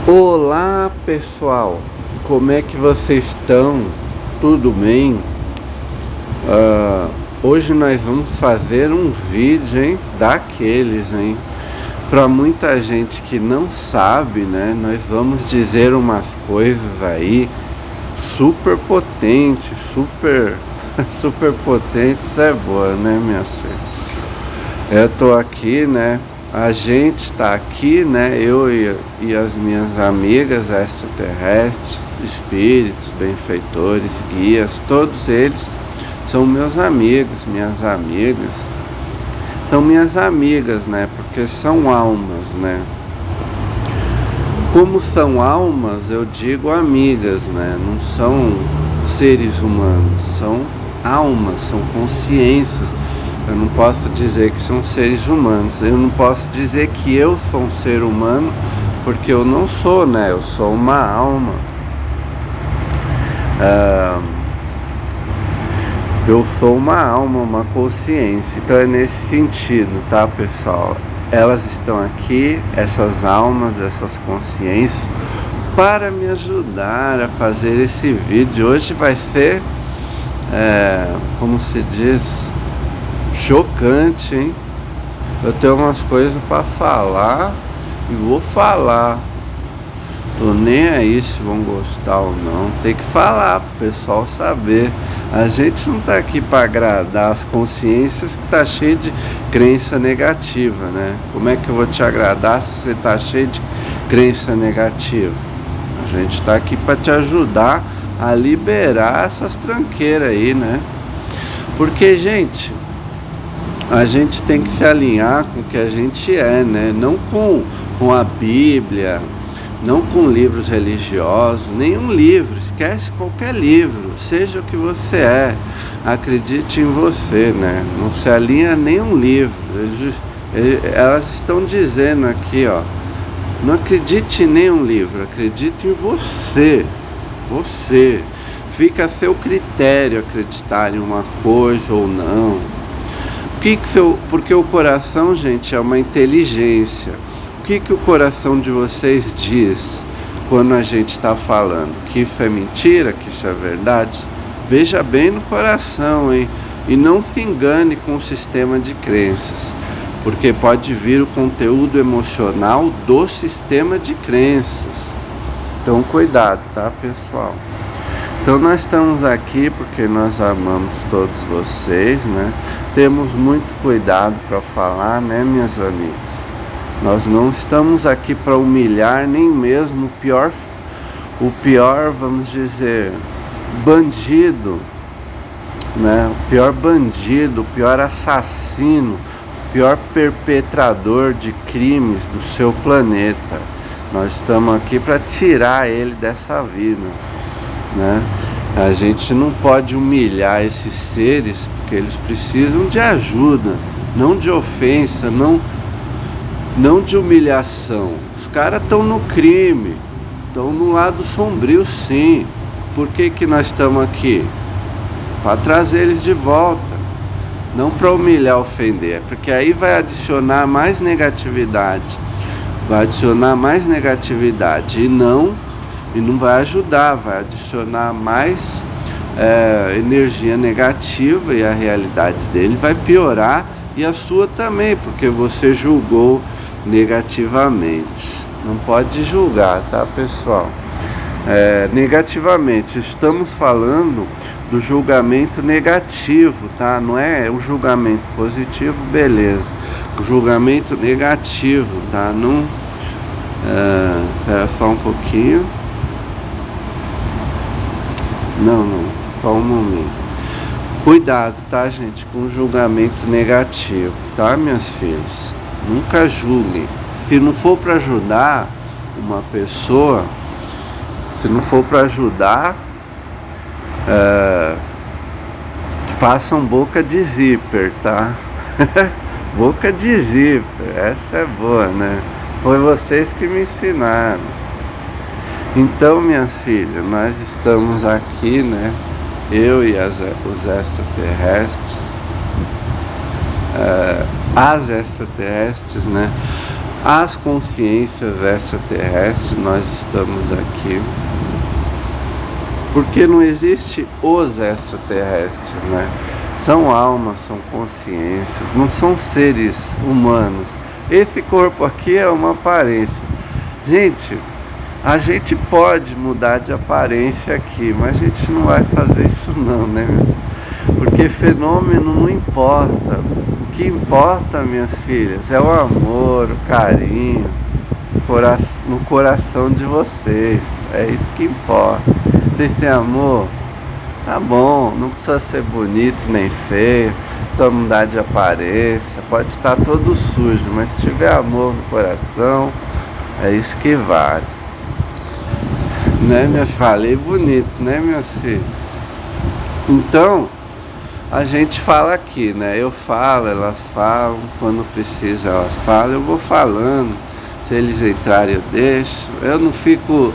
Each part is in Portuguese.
Olá pessoal, como é que vocês estão? Tudo bem? Hoje nós vamos fazer um vídeo, hein? Daqueles, hein? Para muita gente que não sabe, né? Nós vamos dizer umas coisas aí super potentes, super potentes é boa, né, minha filha? Eu tô aqui, né? A gente está aqui, né? Eu e as minhas amigas extraterrestres, espíritos, benfeitores, guias, todos eles são meus amigos, minhas amigas. São minhas amigas, né? Porque são almas, né? Como são almas, eu digo amigas, né? Não são seres humanos, são almas, são consciências. Eu não posso dizer que são seres humanos. Eu não posso dizer que eu sou um ser humano, porque eu não sou, né? Eu sou uma alma. Eu sou uma alma, uma consciência. Então é nesse sentido, tá, pessoal? Elas estão aqui, essas almas, essas consciências, para me ajudar a fazer esse vídeo. Hoje vai ser, como se diz, chocante, hein? Eu tenho umas coisas para falar e vou falar. Tô nem aí se vão gostar ou não. Tem que falar pro pessoal saber. A gente não tá aqui para agradar as consciências que tá cheio de crença negativa, né? Como é que eu vou te agradar se você tá cheio de crença negativa? A gente tá aqui para te ajudar a liberar essas tranqueiras aí, né? Porque, gente, a gente tem que se alinhar com o que a gente é, né? Não com a Bíblia, não com livros religiosos, nenhum livro, esquece qualquer livro, seja o que você é, acredite em você, né? Não se alinha a nenhum livro. Elas estão dizendo aqui, ó, não acredite em nenhum livro, acredite em você, fica a seu critério acreditar em uma coisa ou não. Porque o coração, gente, é uma inteligência. O que o coração de vocês diz quando a gente está falando? Que isso é mentira, que isso é verdade? Veja bem no coração, hein? E não se engane com o sistema de crenças, porque pode vir o conteúdo emocional do sistema de crenças. Então cuidado, tá, pessoal? Então nós estamos aqui porque nós amamos todos vocês, né? Temos muito cuidado para falar, né, minhas amigas? Nós não estamos aqui para humilhar nem mesmo o pior, vamos dizer, bandido, né? O pior bandido, o pior assassino, o pior perpetrador de crimes do seu planeta. Nós estamos aqui para tirar ele dessa vida, né? A gente não pode humilhar esses seres, porque eles precisam de ajuda, não de ofensa, não de humilhação. Os caras estão no crime, estão no lado sombrio, sim. Por que nós estamos aqui? Para trazer eles de volta, não para humilhar, ofender, porque aí vai adicionar mais negatividade, e não vai ajudar, vai adicionar mais energia negativa, e a realidade dele vai piorar, e a sua também, porque você julgou negativamente. Não pode julgar, tá, pessoal? Negativamente, estamos falando do julgamento negativo, tá? Não é o julgamento positivo, beleza. O julgamento negativo, tá? Não... Espera só um pouquinho. Não, só um momento. Cuidado, tá, gente, com o julgamento negativo, tá, minhas filhas? Nunca julguem. Se não for para ajudar uma pessoa, façam boca de zíper, tá? Boca de zíper, essa é boa, né? Foi vocês que me ensinaram. Então, minhas filhas, nós estamos aqui, né? Eu e os extraterrestres, as extraterrestres, né? as consciências extraterrestres, nós estamos aqui. Porque não existe os extraterrestres, né? São almas, são consciências, não são seres humanos. Esse corpo aqui é uma aparência. Gente, a gente pode mudar de aparência aqui, mas a gente não vai fazer isso não, né, meus? Porque fenômeno não importa. O que importa, minhas filhas, é o amor, o carinho no coração de vocês. É isso que importa. Vocês têm amor? Tá bom, não precisa ser bonito nem feio, não precisa mudar de aparência, pode estar todo sujo, mas se tiver amor no coração, é isso que vale. Né, minha filha? Falei bonito, né, minha filha? Então, a gente fala aqui, né? Eu falo, elas falam, quando precisa elas falam, eu vou falando. Se eles entrarem eu deixo, eu não fico...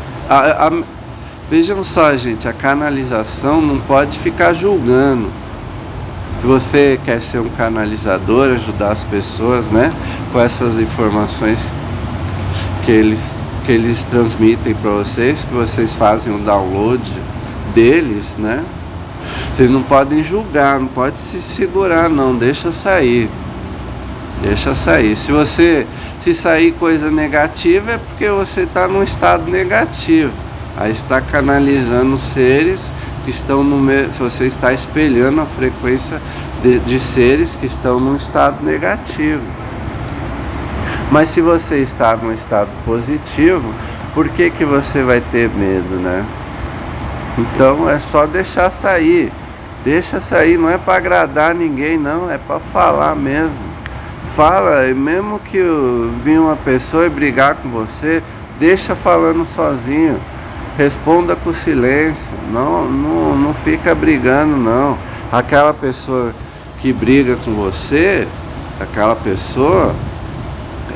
Vejam só, gente, a canalização não pode ficar julgando. Se você quer ser um canalizador, ajudar as pessoas, né, com essas informações que eles transmitem para vocês, que vocês fazem o download deles, né? Vocês não podem julgar, não pode se segurar não, deixa sair. Deixa sair. Se sair coisa negativa é porque você está num estado negativo. Aí está canalizando seres que estão no meio. Você está espelhando a frequência de seres que estão num estado negativo. Mas se você está num estado positivo, por que você vai ter medo, né? Então é só deixar sair. Deixa sair, não é para agradar ninguém não, é para falar mesmo. Fala, e mesmo que vir uma pessoa e brigar com você, deixa falando sozinho. Responda com silêncio, não fica brigando não. Aquela pessoa que briga com você, aquela pessoa,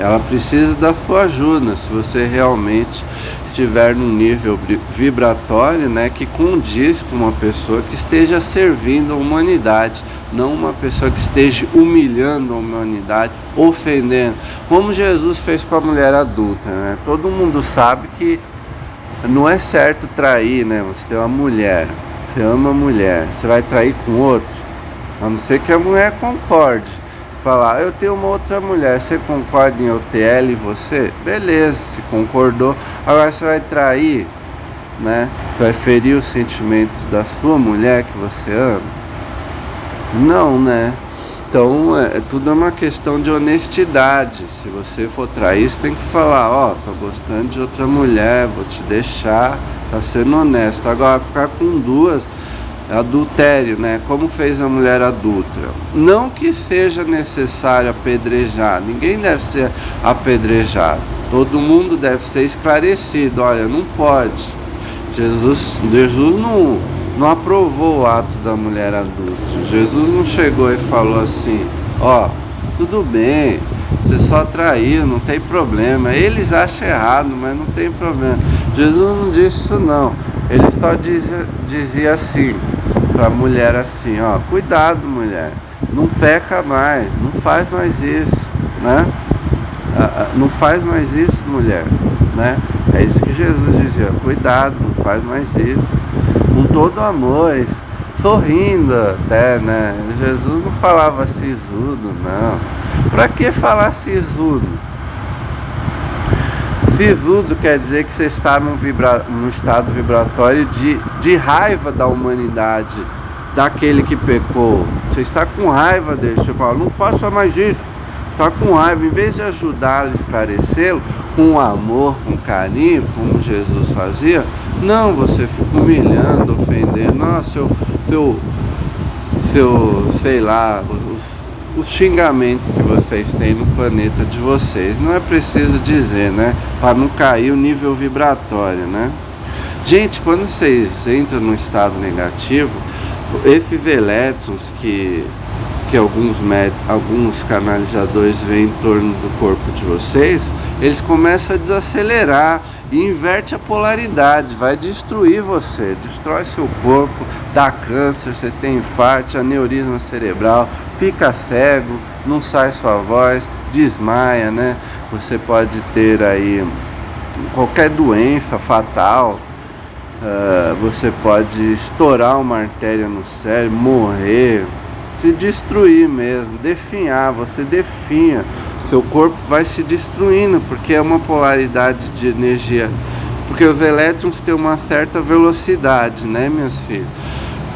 ela precisa da sua ajuda. Se você realmente estiver num nível vibratório, né, que condiz com uma pessoa que esteja servindo a humanidade, não uma pessoa que esteja humilhando a humanidade, ofendendo, como Jesus fez com a mulher adulta, né? Todo mundo sabe que não é certo trair, né? Você tem uma mulher, você ama a mulher, você vai trair com outro, a não ser que a mulher concorde. Falar, eu tenho uma outra mulher, você concorda em eu ter ela e você? Beleza, se concordou. Agora você vai trair, né? Você vai ferir os sentimentos da sua mulher que você ama? Não, né? Então, tudo é uma questão de honestidade. Se você for trair, você tem que falar, ó, tô gostando de outra mulher, vou te deixar, tá sendo honesto. Agora, ficar com duas, adultério, né? Como fez a mulher adúltera. Não que seja necessário apedrejar, ninguém deve ser apedrejado. Todo mundo deve ser esclarecido, olha, não pode. Jesus não aprovou o ato da mulher adulta. Jesus não chegou e falou assim, ó, tudo bem, você só traiu, não tem problema. Eles acham errado, mas não tem problema. Jesus não disse isso não. Ele só dizia assim, pra mulher assim, ó, cuidado mulher, não peca mais, não faz mais isso, né? Não faz mais isso, mulher, né? É isso que Jesus dizia, cuidado, não faz mais isso. Com todo amor, sorrindo até, né? Jesus não falava sisudo, não. Pra que falar sisudo? Sisudo quer dizer que você está num estado vibratório de raiva da humanidade, daquele que pecou. Você está com raiva dele, você fala, não faça mais isso. Está com raiva, em vez de ajudá-lo, esclarecê-lo, com amor, com carinho, como Jesus fazia, não, você fica humilhando, ofendendo, nossa, sei lá, os xingamentos que vocês têm no planeta de vocês. Não é preciso dizer, né? Para não cair o nível vibratório, né? Gente, quando vocês entram num estado negativo, esses elétrons que que alguns canalizadores vêm em torno do corpo de vocês, eles começam a desacelerar e inverte a polaridade, vai destruir você, destrói seu corpo, dá câncer, você tem infarto, aneurisma cerebral, fica cego, não sai sua voz, desmaia, né? Você pode ter aí qualquer doença fatal, você pode estourar uma artéria no cérebro, morrer, se destruir mesmo, definhar, você definha, seu corpo vai se destruindo, porque é uma polaridade de energia, porque os elétrons têm uma certa velocidade, né, minhas filhas?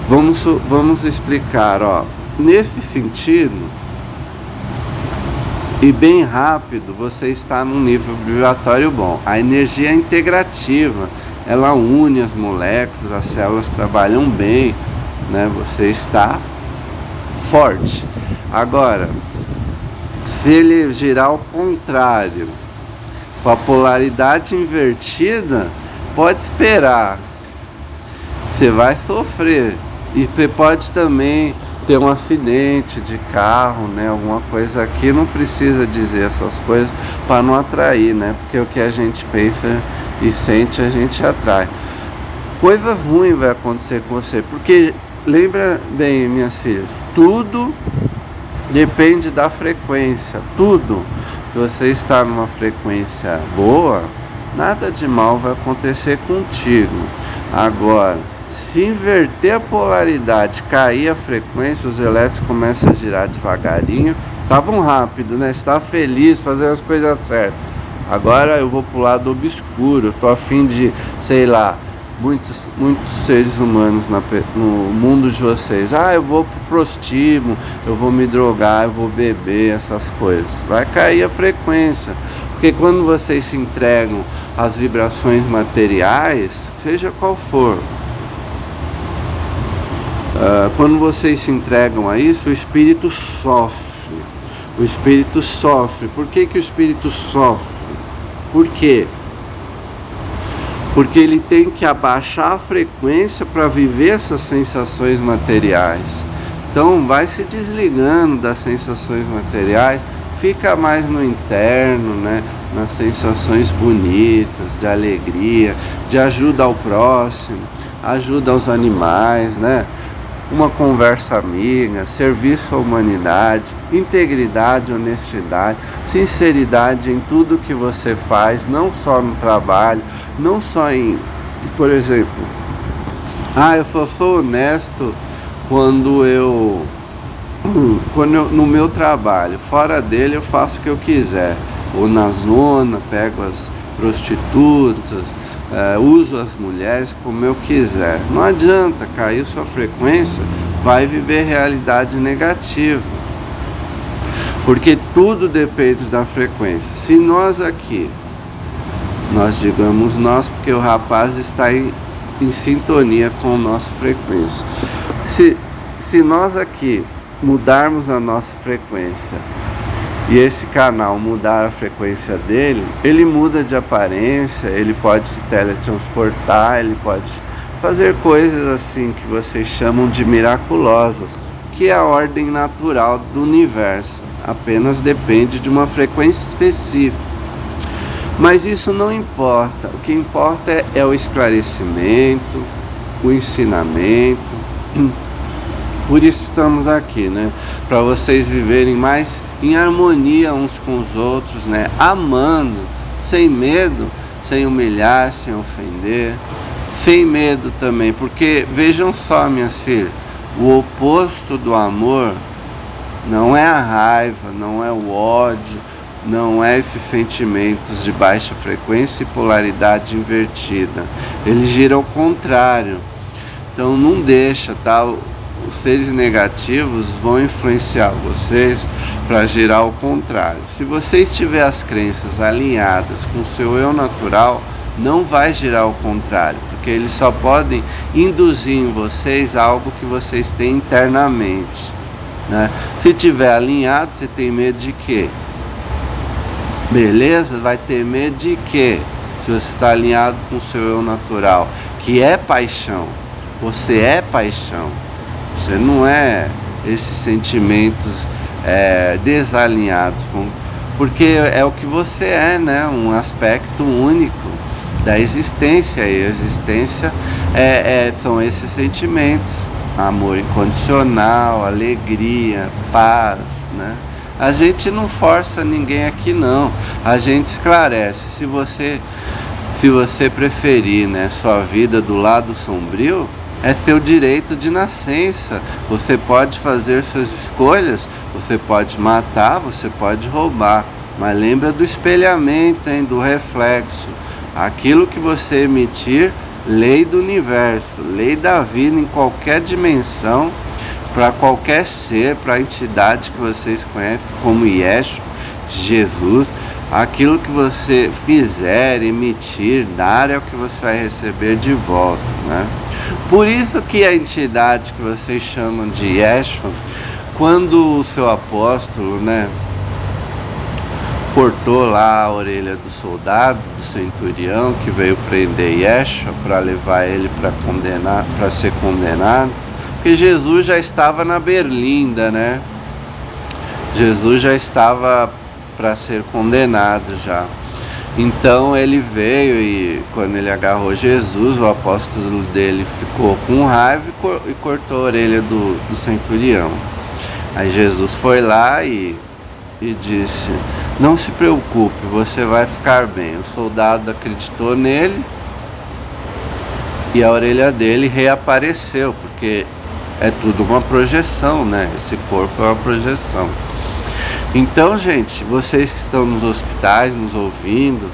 Vamos explicar, ó, nesse sentido, e bem rápido, você está num nível vibratório bom. A energia é integrativa, ela une as moléculas, as células trabalham bem, né? Você está forte. Agora, se ele girar ao contrário, com a polaridade invertida, pode esperar, você vai sofrer. E você pode também ter um acidente de carro, né? Alguma coisa aqui, não precisa dizer essas coisas para não atrair, né? Porque o que a gente pensa e sente, a gente atrai. Coisas ruins vai acontecer com você, porque lembra bem, minhas filhas, tudo depende da frequência, tudo. Se você está numa frequência boa, nada de mal vai acontecer contigo. Agora, se inverter a polaridade, cair a frequência, os elétrons começam a girar devagarinho, estavam rápido, né? Você está feliz, fazendo as coisas certas. Agora eu vou pro lado obscuro, tô a fim de, sei lá, muitos seres humanos no mundo de vocês. Eu vou pro prostíbulo, eu vou me drogar, eu vou beber, essas coisas. Vai cair a frequência, porque quando vocês se entregam às vibrações materiais, seja qual for, quando vocês se entregam a isso, o espírito sofre. O espírito sofre. Por que o espírito sofre? Por quê? Porque ele tem que abaixar a frequência para viver essas sensações materiais. Então vai se desligando das sensações materiais, fica mais no interno, né? Nas sensações bonitas, de alegria, de ajuda ao próximo, ajuda aos animais, né? Uma conversa amiga, serviço à humanidade, integridade, honestidade, sinceridade em tudo que você faz, não só no trabalho, não só em, por exemplo, eu só sou honesto quando eu no meu trabalho, fora dele eu faço o que eu quiser, ou na zona, pego as prostitutas, uso as mulheres como eu quiser. Não adianta, cair sua frequência, vai viver realidade negativa, porque tudo depende da frequência. Se nós aqui, nós digamos nós, porque o rapaz está em sintonia com a nossa frequência, se nós aqui mudarmos a nossa frequência e esse canal mudar a frequência dele, ele muda de aparência, ele pode se teletransportar, ele pode fazer coisas assim que vocês chamam de miraculosas, que é a ordem natural do universo, apenas depende de uma frequência específica. Mas isso não importa, o que importa é o esclarecimento, o ensinamento. Por isso estamos aqui, né? Para vocês viverem mais em harmonia uns com os outros, né? Amando, sem medo, sem humilhar, sem ofender, sem medo também. Porque vejam só, minhas filhas, o oposto do amor não é a raiva, não é o ódio, não é esses sentimentos de baixa frequência e polaridade invertida. Ele gira ao contrário. Então não deixa, tá? Os seres negativos vão influenciar vocês para girar ao contrário. Se vocês tiverem as crenças alinhadas com o seu eu natural, não vai girar ao contrário, porque eles só podem induzir em vocês algo que vocês têm internamente, né? Se tiver alinhado, você tem medo de quê? Beleza? Vai ter medo de quê? Se você está alinhado com o seu eu natural, que é paixão. Você é paixão. Você não é esses sentimentos desalinhados, porque é o que você é, né? Um aspecto único da existência, e a existência são esses sentimentos: amor incondicional, alegria, paz, né? A gente não força ninguém aqui, não. A gente esclarece. Se você preferir, né, sua vida do lado sombrio, é seu direito de nascença. Você pode fazer suas escolhas, você pode matar, você pode roubar. Mas lembra do espelhamento, hein, do reflexo. Aquilo que você emitir, lei do universo, lei da vida em qualquer dimensão, para qualquer ser, para a entidade que vocês conhecem como Yeshua, Jesus. Aquilo que você fizer, emitir, dar, é o que você vai receber de volta, né? Por isso que a entidade que vocês chamam de Yeshua, quando o seu apóstolo, né, cortou lá a orelha do soldado, do centurião que veio prender Yeshua para levar ele para ser condenado, porque Jesus já estava na berlinda, né? Jesus já estava para ser condenado já. Então ele veio, e quando ele agarrou Jesus, o apóstolo dele ficou com raiva e cortou a orelha do centurião. Aí Jesus foi lá e disse: não se preocupe, você vai ficar bem. O soldado acreditou nele e a orelha dele reapareceu, porque é tudo uma projeção, né? Esse corpo é uma projeção. Então, gente, vocês que estão nos hospitais, nos ouvindo,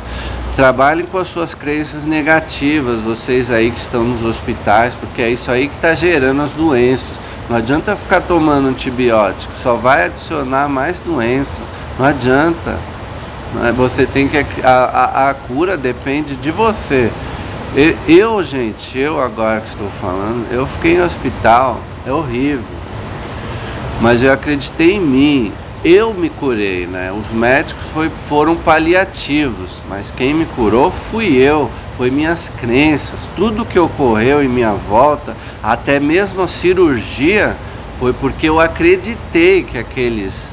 trabalhem com as suas crenças negativas, vocês aí que estão nos hospitais, porque é isso aí que está gerando as doenças. Não adianta ficar tomando antibiótico, só vai adicionar mais doença. Não adianta. Você tem que... A cura depende de você. Eu agora que estou falando, eu fiquei em hospital, é horrível. Mas eu acreditei em mim. Eu me curei, né? Os médicos foram paliativos, mas quem me curou fui eu, foi minhas crenças. Tudo que ocorreu em minha volta, até mesmo a cirurgia, foi porque eu acreditei que aqueles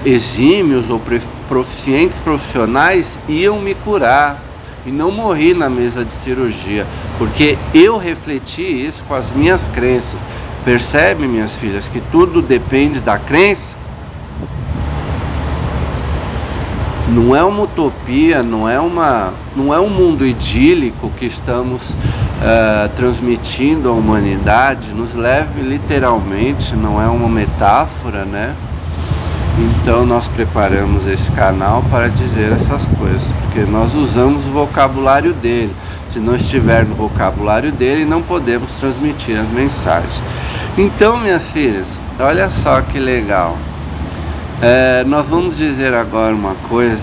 exímios ou proficientes profissionais iam me curar. E não morri na mesa de cirurgia, porque eu refleti isso com as minhas crenças. Percebe, minhas filhas, que tudo depende da crença? Não é uma utopia, não é um mundo idílico que estamos transmitindo à humanidade. Nos leve literalmente, não é uma metáfora, né? Então nós preparamos esse canal para dizer essas coisas, porque nós usamos o vocabulário dele. Se não estiver no vocabulário dele, não podemos transmitir as mensagens. Então, minhas filhas, olha só que legal. Nós vamos dizer agora uma coisa.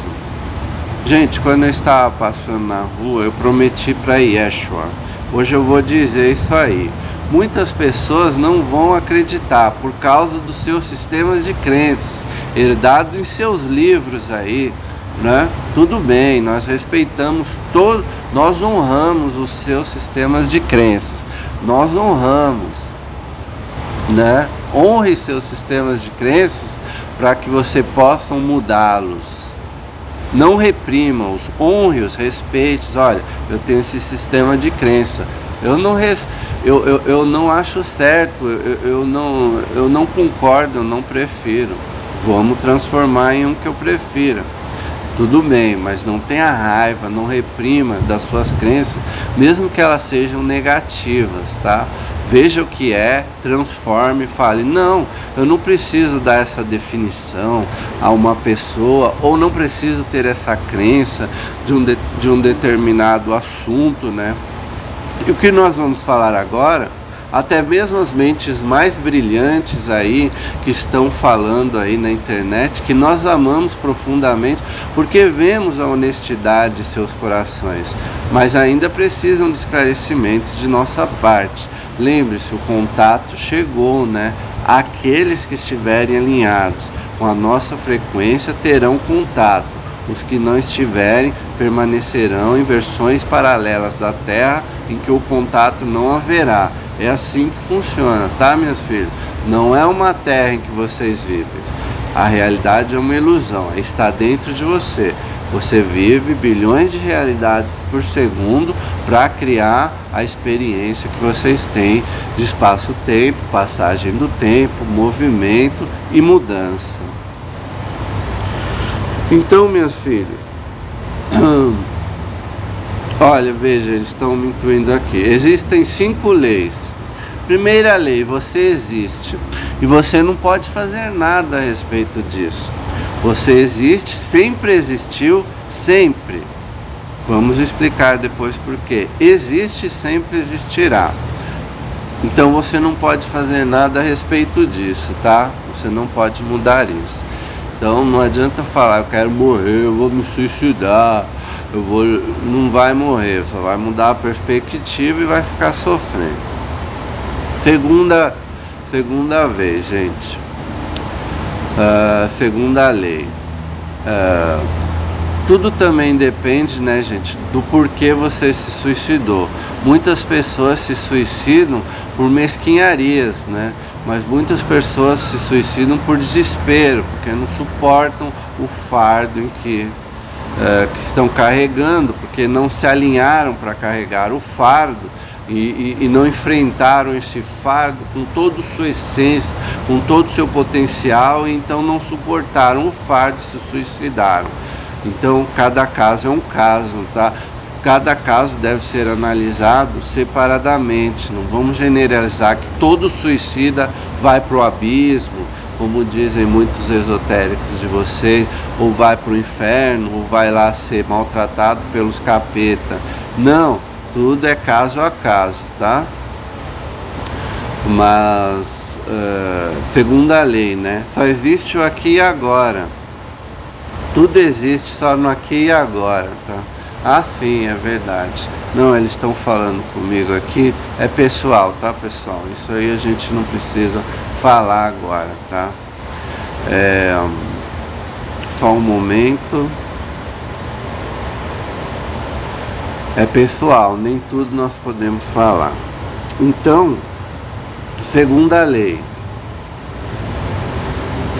Gente, quando eu estava passando na rua, eu prometi para Yeshua. Hoje eu vou dizer isso aí. Muitas pessoas não vão acreditar por causa dos seus sistemas de crenças, herdados em seus livros aí, né? Tudo bem, nós respeitamos nós honramos os seus sistemas de crenças. Nós honramos, né? Honre seus sistemas de crenças para que você possa mudá-los. Não reprima-os, honre-os, respeite-os. Olha, eu tenho esse sistema de crença. Eu não acho certo, eu não concordo, eu não prefiro. Vamos transformar em um que eu prefira. Tudo bem, mas não tenha raiva, não reprima das suas crenças, mesmo que elas sejam negativas, tá? Veja o que é, transforme, fale: não, eu não preciso dar essa definição a uma pessoa, ou não preciso ter essa crença de um determinado assunto, né? E o que nós vamos falar agora, até mesmo as mentes mais brilhantes aí, que estão falando aí na internet, que nós amamos profundamente, porque vemos a honestidade de seus corações, mas ainda precisam de esclarecimentos de nossa parte. Lembre-se, o contato chegou, né? Aqueles que estiverem alinhados com a nossa frequência terão contato. Os que não estiverem permanecerão em versões paralelas da Terra, em que o contato não haverá. É assim que funciona, tá, minhas filhas? Não é uma terra em que vocês vivem. A realidade é uma ilusão, está dentro de você. Você vive bilhões de realidades por segundo para criar a experiência que vocês têm de espaço-tempo, passagem do tempo, movimento e mudança. Então, minhas filhas, olha, veja, eles estão me intuindo aqui. Existem 5 leis. Primeira lei, você existe e você não pode fazer nada a respeito disso. Você existe, sempre existiu, sempre. Vamos explicar depois por quê. Existe e sempre existirá. Então você não pode fazer nada a respeito disso, tá? Você não pode mudar isso. Então não adianta falar, eu quero morrer, eu vou me suicidar, não vai morrer, só vai mudar a perspectiva e vai ficar sofrendo. Segunda vez, gente. Segunda lei. Tudo também depende, né, gente, do porquê você se suicidou. Muitas pessoas se suicidam por mesquinharias, né? Mas muitas pessoas se suicidam por desespero, porque não suportam o fardo em que estão carregando, porque não se alinharam para carregar o fardo e não enfrentaram esse fardo com toda a sua essência, com todo o seu potencial, e então não suportaram o fardo e se suicidaram. Então cada caso é um caso, tá? Cada caso deve ser analisado separadamente. Não vamos generalizar que todo suicida vai para o abismo, como dizem muitos esotéricos de vocês, ou vai para o inferno, ou vai lá ser maltratado pelos capeta. Não, tudo é caso a caso, tá? Mas, segunda lei, né? Só existe o aqui e agora. Tudo existe só no aqui e agora, tá? Ah, sim, é verdade. Não, eles estão falando comigo aqui, é pessoal, tá, pessoal? Isso aí a gente não precisa falar agora, tá? Só um momento. É pessoal, nem tudo nós podemos falar. Então, segunda lei.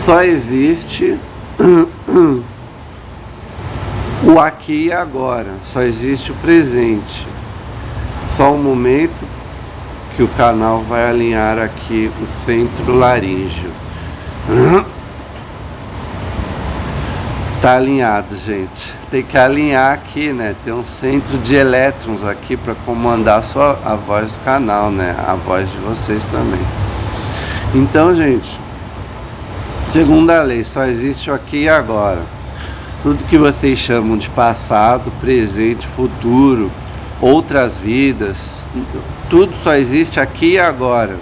Só existe o aqui e agora, só existe o presente. Só um momento que o canal vai alinhar aqui o centro laríngeo. Tá alinhado, gente. Tem que alinhar aqui, né? Tem um centro de elétrons aqui para comandar a voz do canal, né? A voz de vocês também. Então, gente, segunda lei, só existe o aqui e agora. Tudo que vocês chamam de passado, presente, futuro, outras vidas, tudo só existe aqui e agora.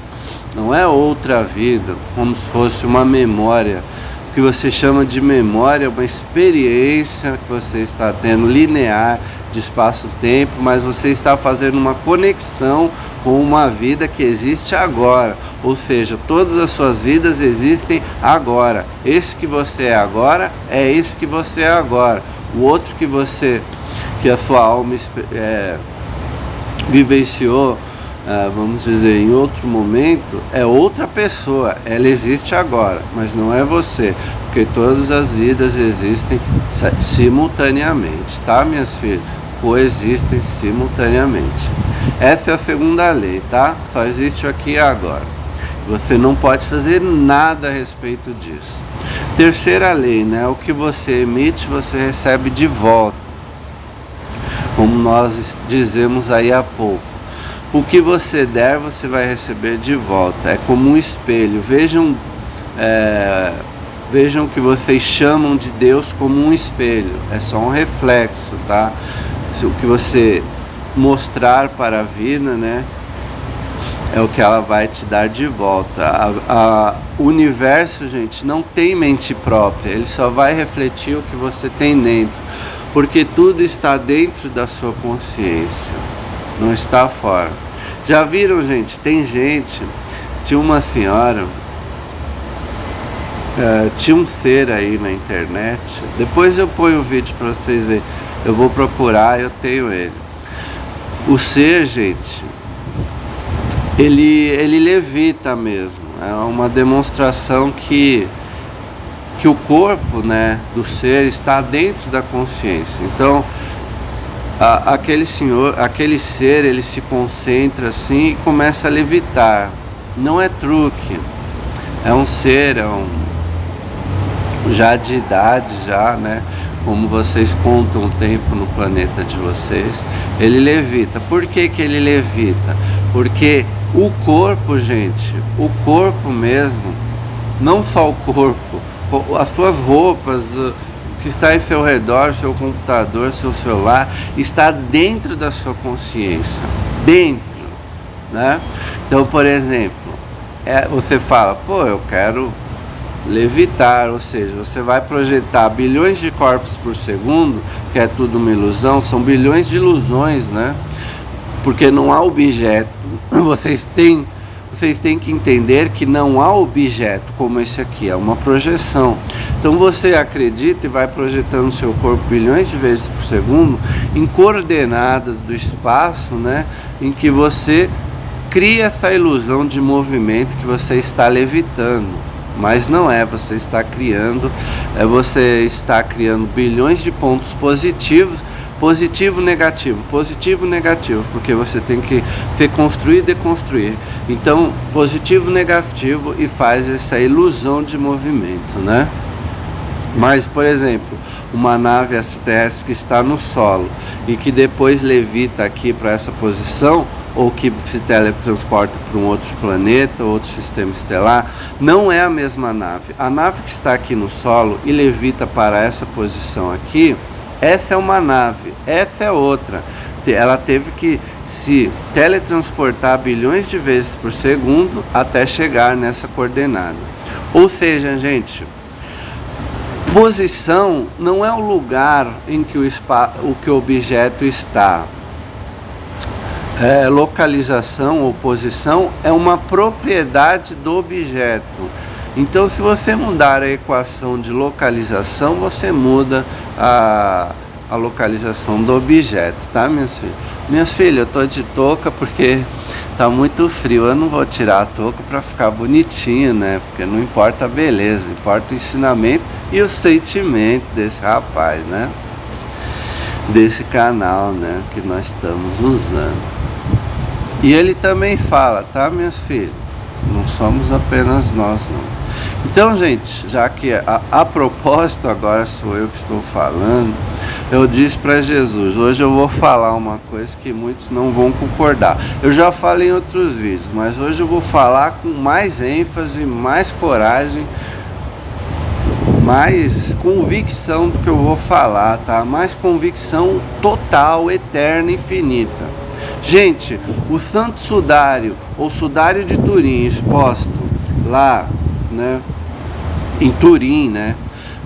Não é outra vida, como se fosse uma memória. O que você chama de memória é uma experiência que você está tendo linear de espaço-tempo, mas você está fazendo uma conexão com uma vida que existe agora. Ou seja, todas as suas vidas existem agora. Esse que você é agora é esse que você é agora. O outro que a sua alma vivenciou, vamos dizer, em outro momento, é outra pessoa. Ela existe agora, mas não é você, porque todas as vidas existem simultaneamente, tá, minhas filhas? Coexistem simultaneamente. Essa é a segunda lei, tá? Só existe aqui e agora. Você não pode fazer nada a respeito disso. Terceira lei, né? O que você emite, você recebe de volta. Como nós dizemos aí há pouco. O que você der, você vai receber de volta. É como um espelho. Vejam o que vocês chamam de Deus como um espelho. É só um reflexo, tá? O que você mostrar para a vida, né? É o que ela vai te dar de volta. O universo, gente, não tem mente própria. Ele só vai refletir o que você tem dentro. Porque tudo está dentro da sua consciência. Não está fora. Já viram, gente? Tinha uma senhora, tinha um ser aí na internet. Depois eu ponho o vídeo para vocês verem. Eu vou procurar, eu tenho ele. O ser, gente, ele levita mesmo. É uma demonstração que o corpo, né, do ser está dentro da consciência. Então, aquele ser, ele se concentra assim e começa a levitar. Não é truque. É um ser, já de idade, já, né? Como vocês contam o tempo no planeta de vocês, ele levita. Por que ele levita? Porque o corpo, gente, o corpo mesmo, não só o corpo, as suas roupas, o que está em seu redor, seu computador, seu celular, está dentro da sua consciência, dentro, né? Então, por exemplo, você fala, pô, eu quero levitar, ou seja, você vai projetar bilhões de corpos por segundo, que é tudo uma ilusão, são bilhões de ilusões, né? Porque não há objeto. Vocês têm que entender que não há objeto como esse aqui, é uma projeção. Então você acredita e vai projetando seu corpo bilhões de vezes por segundo em coordenadas do espaço, né? Em que você cria essa ilusão de movimento que você está levitando. Mas não é, você está criando bilhões de pontos positivos, positivo, negativo, porque você tem que ser construir e deconstruir. Então, positivo, negativo, e faz essa ilusão de movimento, né? Mas, por exemplo, uma nave extraterrestre que está no solo e que depois levita aqui para essa posição, ou que se teletransporta para um outro planeta, outro sistema estelar, não é a mesma nave. A nave que está aqui no solo e levita para essa posição aqui, essa é uma nave, essa é outra. Ela teve que se teletransportar bilhões de vezes por segundo até chegar nessa coordenada. Ou seja, gente, posição não é o lugar em que o objeto está. Localização ou posição é uma propriedade do objeto. Então, se você mudar a equação de localização, você muda a localização do objeto, tá, minhas filhas? Minhas filhas, eu tô de touca porque tá muito frio. Eu não vou tirar a touca para ficar bonitinho, né? Porque não importa a beleza, importa o ensinamento e o sentimento desse rapaz, né? Desse canal, né? Que nós estamos usando. E ele também fala, tá, minhas filhas? Não somos apenas nós, não. Então, gente, já que a propósito agora sou eu que estou falando, eu disse para Jesus, hoje eu vou falar uma coisa que muitos não vão concordar. Eu já falei em outros vídeos, mas hoje eu vou falar com mais ênfase, mais coragem, mais convicção do que eu vou falar, tá? Mais convicção total, eterna, infinita. Gente, o Santo Sudário, ou Sudário de Turim, exposto lá, né, em Turim, né,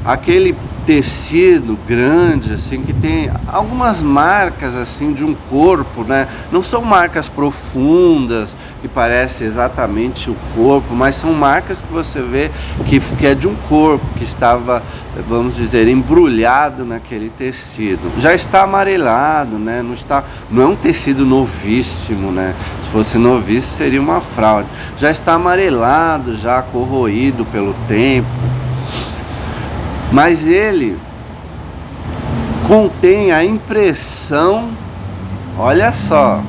aquele tecido grande, assim, que tem algumas marcas, assim, de um corpo, né, não são marcas profundas, que parece exatamente o corpo, mas são marcas que você vê que é de um corpo, que estava, vamos dizer, embrulhado naquele tecido. Já está amarelado, né, não é um tecido novíssimo, né, se fosse novíssimo seria uma fraude. Já está amarelado, já corroído pelo tempo. Mas ele contém a impressão, olha só,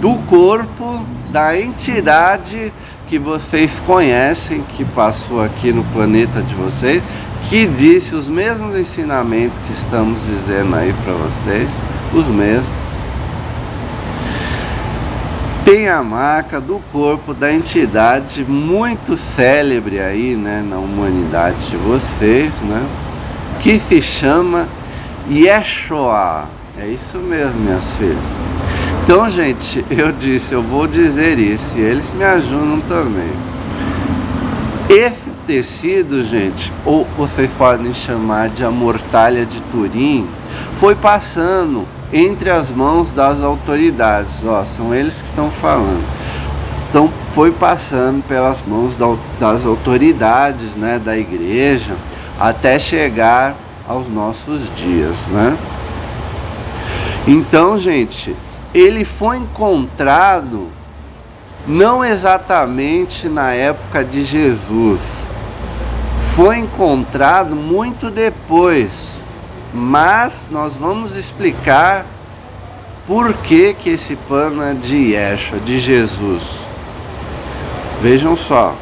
do corpo da entidade que vocês conhecem, que passou aqui no planeta de vocês, que disse os mesmos ensinamentos que estamos dizendo aí para vocês, os mesmos. Tem a marca do corpo da entidade muito célebre aí, né, na humanidade de vocês, né, que se chama Yeshua. É isso mesmo, minhas filhas. Então, gente, eu disse, eu vou dizer isso, e eles me ajudam também. Esse tecido, gente, ou vocês podem chamar de a mortalha de Turim, foi passando entre as mãos das autoridades, ó, são eles que estão falando. Então foi passando pelas mãos das autoridades, né, da igreja, até chegar aos nossos dias, né? Então, gente, ele foi encontrado não exatamente na época de Jesus. Foi encontrado muito depois, mas nós vamos explicar por que esse pano é de Yeshua, de Jesus. Vejam só,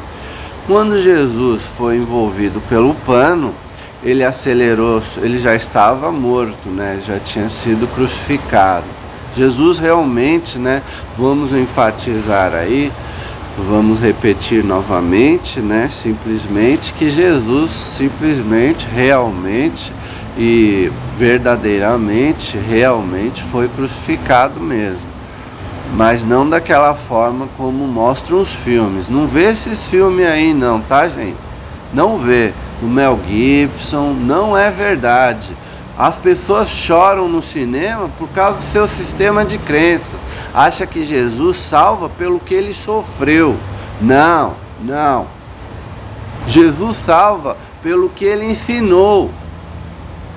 quando Jesus foi envolvido pelo pano, ele acelerou, ele já estava morto, né? Já tinha sido crucificado. Jesus realmente, né? Vamos enfatizar aí, vamos repetir novamente, né? Simplesmente que Jesus simplesmente, realmente e verdadeiramente, realmente foi crucificado mesmo. Mas não daquela forma como mostram os filmes. Não vê esses filmes aí não, tá, gente? Não vê. O Mel Gibson, não é verdade. As pessoas choram no cinema por causa do seu sistema de crenças. Acha que Jesus salva pelo que ele sofreu. Não, não. Jesus salva pelo que ele ensinou,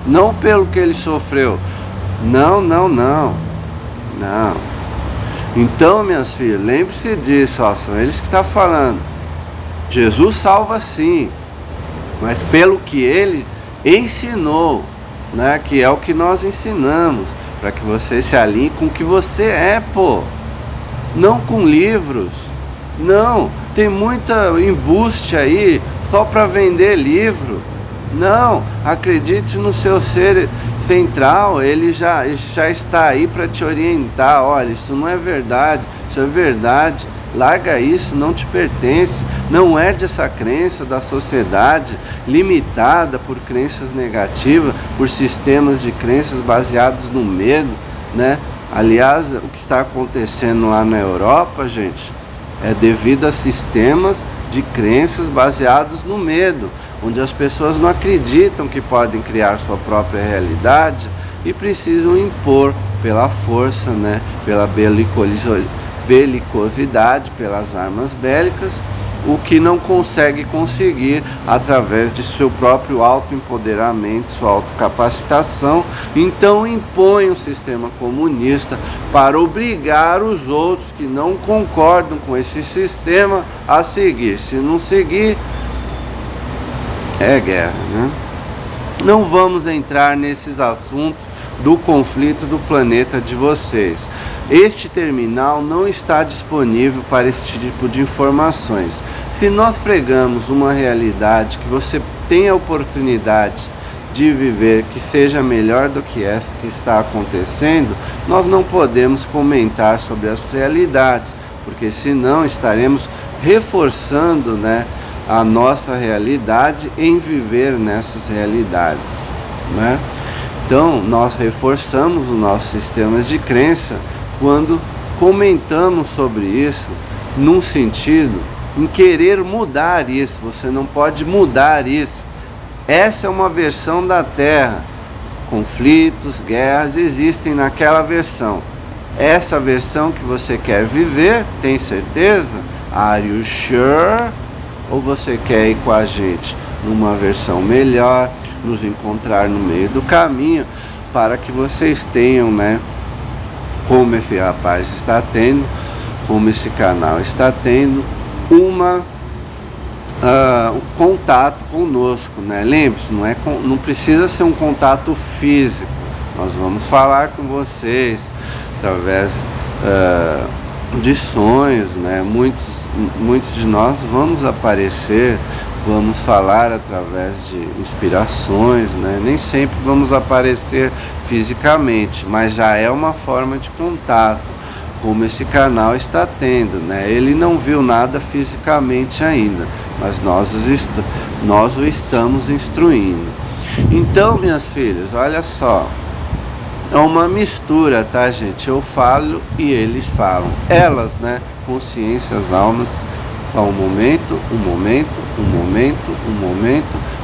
não pelo que ele sofreu. Não, não, não. Não. Então, minhas filhas, lembre-se disso, ó, são eles que estão falando. Jesus salva sim, mas pelo que ele ensinou, né? Que é o que nós ensinamos, para que você se alinhe com o que você é, pô. Não com livros. Não, tem muita embuste aí só para vender livro. Não, acredite no seu ser central, ele já está aí para te orientar. Olha, isso não é verdade, isso é verdade. Larga isso, não te pertence, não herde essa crença da sociedade limitada por crenças negativas, por sistemas de crenças baseados no medo, né? Aliás, o que está acontecendo lá na Europa, gente, é devido a sistemas de crenças baseados no medo, onde as pessoas não acreditam que podem criar sua própria realidade e precisam impor pela força, né? Pela belicosidade, pelas armas bélicas, o que não consegue conseguir através de seu próprio autoempoderamento, sua autocapacitação. Então impõe um sistema comunista para obrigar os outros que não concordam com esse sistema a seguir. Se não seguir, é guerra, né? Não vamos entrar nesses assuntos do conflito do planeta de vocês. Este terminal não está disponível para esse tipo de informações. Se nós pregamos uma realidade que você tem a oportunidade de viver, que seja melhor do que essa que está acontecendo, nós não podemos comentar sobre as realidades, porque senão estaremos reforçando, né, a nossa realidade em viver nessas realidades, né? Então, nós reforçamos os nossos sistemas de crença quando comentamos sobre isso, num sentido em querer mudar isso. Você não pode mudar isso. Essa é uma versão da Terra. Conflitos, guerras existem naquela versão. Essa versão que você quer viver, tem certeza? Are you sure? Ou você quer ir com a gente numa versão melhor, nos encontrar no meio do caminho, para que vocês tenham, né, como esse rapaz está tendo, como esse canal está tendo, um contato conosco, né? Lembre-se, não precisa ser um contato físico. Nós vamos falar com vocês através de sonhos, né? Muitos de nós vamos aparecer, vamos falar através de inspirações, né? Nem sempre vamos aparecer fisicamente, mas já é uma forma de contato, como esse canal está tendo, né? Ele não viu nada fisicamente ainda, mas nós o estamos instruindo. Então, minhas filhas, olha só, é uma mistura, tá, gente? Eu falo e eles falam. Elas, né? Consciências, almas, só um momento,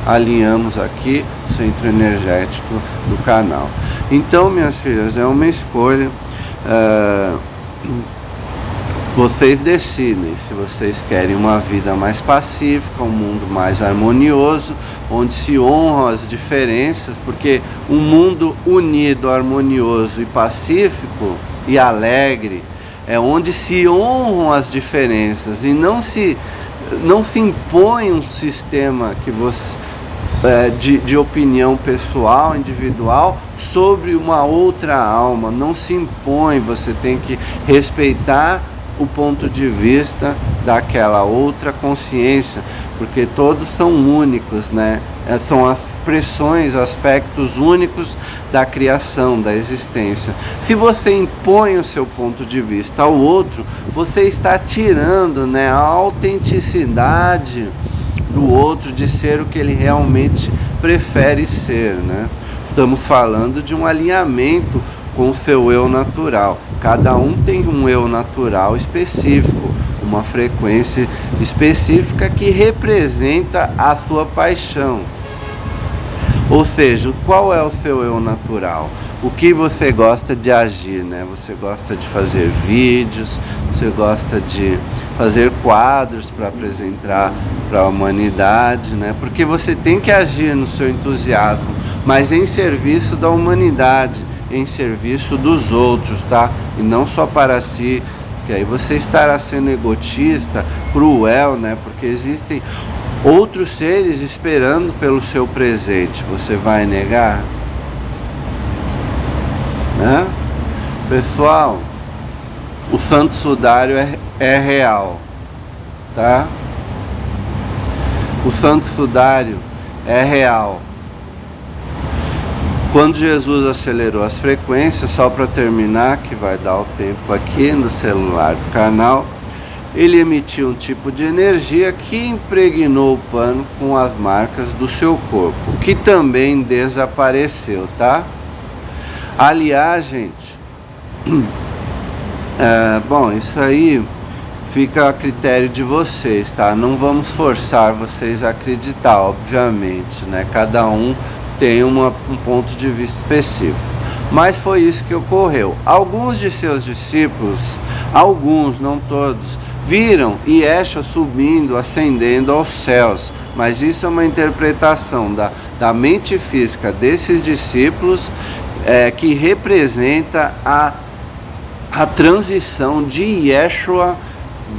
alinhamos aqui o centro energético do canal. Então, minhas filhas, é uma escolha. Vocês decidem se vocês querem uma vida mais pacífica, um mundo mais harmonioso, onde se honram as diferenças, porque um mundo unido, harmonioso e pacífico e alegre é onde se honram as diferenças e não se impõe um sistema que você, de opinião pessoal, individual, sobre uma outra alma. Não se impõe, você tem que respeitar o ponto de vista daquela outra consciência, porque todos são únicos, né? São expressões, aspectos únicos da criação, da existência. Se você impõe o seu ponto de vista ao outro, você está tirando, né, a autenticidade do outro de ser o que ele realmente prefere ser, né? Estamos falando de um alinhamento com o seu eu natural. Cada um tem um eu natural específico, uma frequência específica que representa a sua paixão. Ou seja, qual é o seu eu natural? O que você gosta de agir, né? Você gosta de fazer vídeos, você gosta de fazer quadros para apresentar para a humanidade, né? Porque você tem que agir no seu entusiasmo, mas em serviço da humanidade, em serviço dos outros, tá? E não só para si, que aí você estará sendo egotista, cruel, né? Porque existem outros seres esperando pelo seu presente. Você vai negar? Né? Pessoal, o Santo Sudário é real, tá? O Santo Sudário é real. Quando Jesus acelerou as frequências, só para terminar, que vai dar o tempo aqui no celular do canal, ele emitiu um tipo de energia que impregnou o pano com as marcas do seu corpo, que também desapareceu, tá? Aliás, gente, bom, isso aí fica a critério de vocês, tá? Não vamos forçar vocês a acreditar, obviamente, né? Cada um tem um ponto de vista específico. Mas foi isso que ocorreu. Alguns de seus discípulos, alguns, não todos, viram Yeshua subindo, ascendendo aos céus. Mas isso é uma interpretação da mente física desses discípulos, que representa a transição de Yeshua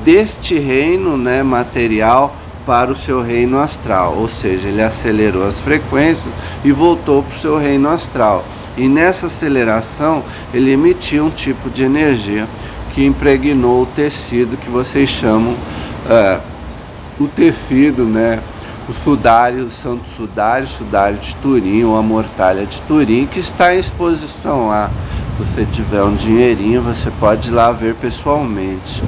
deste reino, né, material para o seu reino astral. Ou seja, ele acelerou as frequências e voltou para o seu reino astral. E nessa aceleração ele emitiu um tipo de energia que impregnou o tecido que vocês chamam o tecido, né? O sudário, o Santo Sudário, Sudário de Turim, ou a Mortalha de Turim, que está em exposição lá. Se você tiver um dinheirinho, você pode ir lá ver pessoalmente.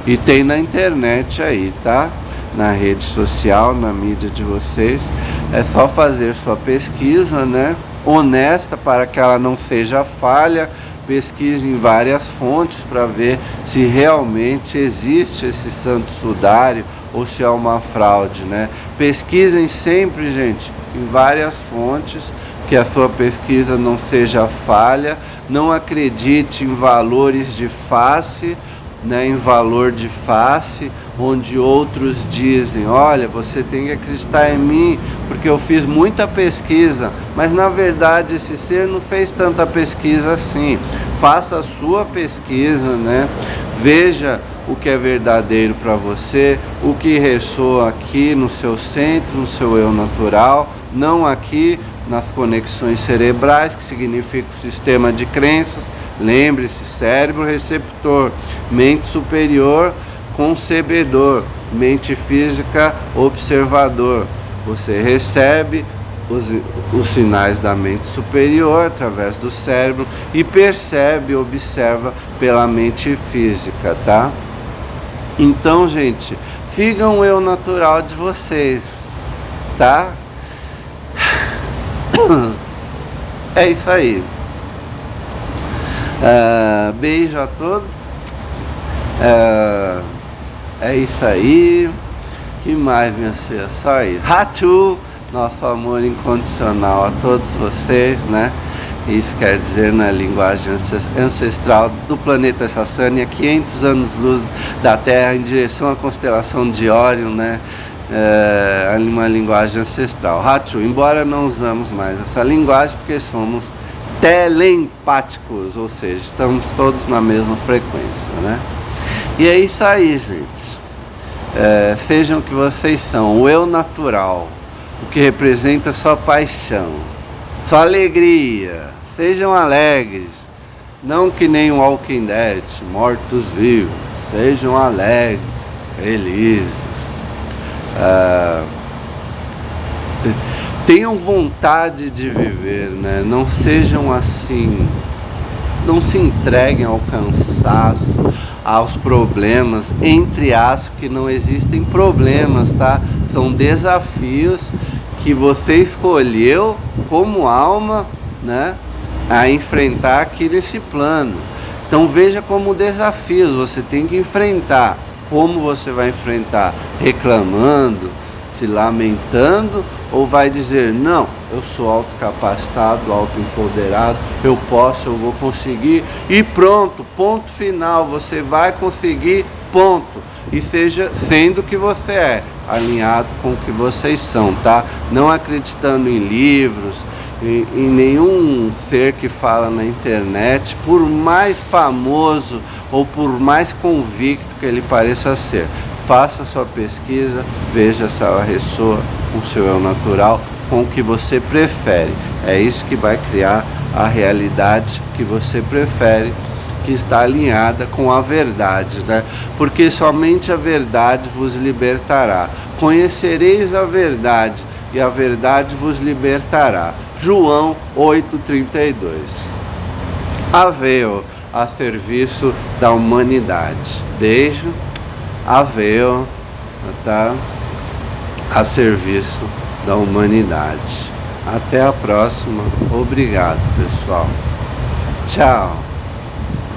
E tem na internet aí, tá? Na rede social, na mídia de vocês. É só fazer sua pesquisa, né? Honesta, para que ela não seja falha. Pesquise em várias fontes para ver se realmente existe esse Santo Sudário ou se é uma fraude, né? Pesquisem sempre, gente, em várias fontes, que a sua pesquisa não seja falha. Não acredite em valores de face, né, em valor de face, onde outros dizem: olha, você tem que acreditar em mim porque eu fiz muita pesquisa, mas na verdade esse ser não fez tanta pesquisa assim. Faça a sua pesquisa, né? Veja o que é verdadeiro para você, o que ressoa aqui no seu centro, no seu eu natural, não aqui nas conexões cerebrais, que significa o sistema de crenças. Lembre-se: cérebro receptor, mente superior concebedor, mente física observador. Você recebe os sinais da mente superior através do cérebro e percebe, observa pela mente física, tá? Então, gente, sigam o eu natural de vocês, tá? É isso aí. Beijo a todos. É isso aí. Que mais, minhas filhas? Só isso. Hatu, nosso amor incondicional a todos vocês, né? Isso quer dizer, na linguagem ancestral do planeta Sassânia, 500 anos-luz da Terra em direção à constelação de Órion, né? Uma linguagem ancestral. Hatu, embora não usamos mais essa linguagem porque somos Telempáticos, ou seja, estamos todos na mesma frequência, né? E é isso aí, gente. Sejam o que vocês são, o eu natural, o que representa sua paixão, sua alegria. Sejam alegres, não que nem um Walking Dead, mortos-vivos. Sejam alegres, felizes. Tenham vontade de viver, né? Não sejam assim, não se entreguem ao cansaço, aos problemas, entre aspas, que não existem problemas, tá? São desafios que você escolheu como alma, né, a enfrentar aqui nesse plano. Então veja como desafios você tem que enfrentar. Como você vai enfrentar? Reclamando, se lamentando, ou vai dizer, não, eu sou autocapacitado, autoempoderado, eu posso, eu vou conseguir, e pronto, ponto final, você vai conseguir, ponto. E seja sendo o que você é, alinhado com o que vocês são, tá? Não acreditando em livros, em nenhum ser que fala na internet, por mais famoso ou por mais convicto que ele pareça ser. Faça sua pesquisa, veja se ela ressoa com o seu eu natural, com o que você prefere. É isso que vai criar a realidade que você prefere, que está alinhada com a verdade, né? Porque somente a verdade vos libertará. Conhecereis a verdade e a verdade vos libertará. João 8,32. Haveu a serviço da humanidade. Beijo. Haveu, tá? A serviço da humanidade. Até a próxima. Obrigado, pessoal. Tchau.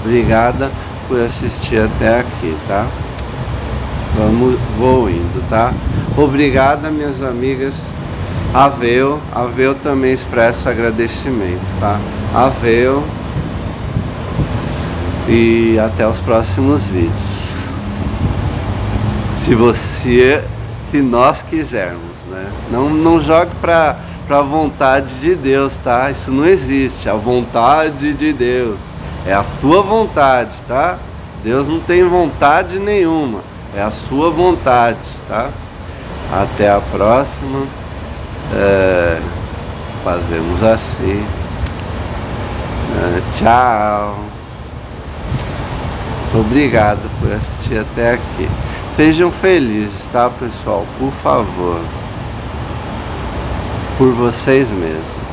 Obrigada por assistir até aqui, tá? Vou indo, tá? Obrigada, minhas amigas. Haveu também expressa agradecimento, tá? Haveu. E até os próximos vídeos. Se nós quisermos, né? Não jogue para a vontade de Deus, tá? Isso não existe. A vontade de Deus é a sua vontade, tá? Deus não tem vontade nenhuma, é a sua vontade, tá? Até a próxima. Fazemos assim. Tchau. Obrigado por assistir até aqui. Sejam felizes, tá, pessoal? Por favor. Por vocês mesmos.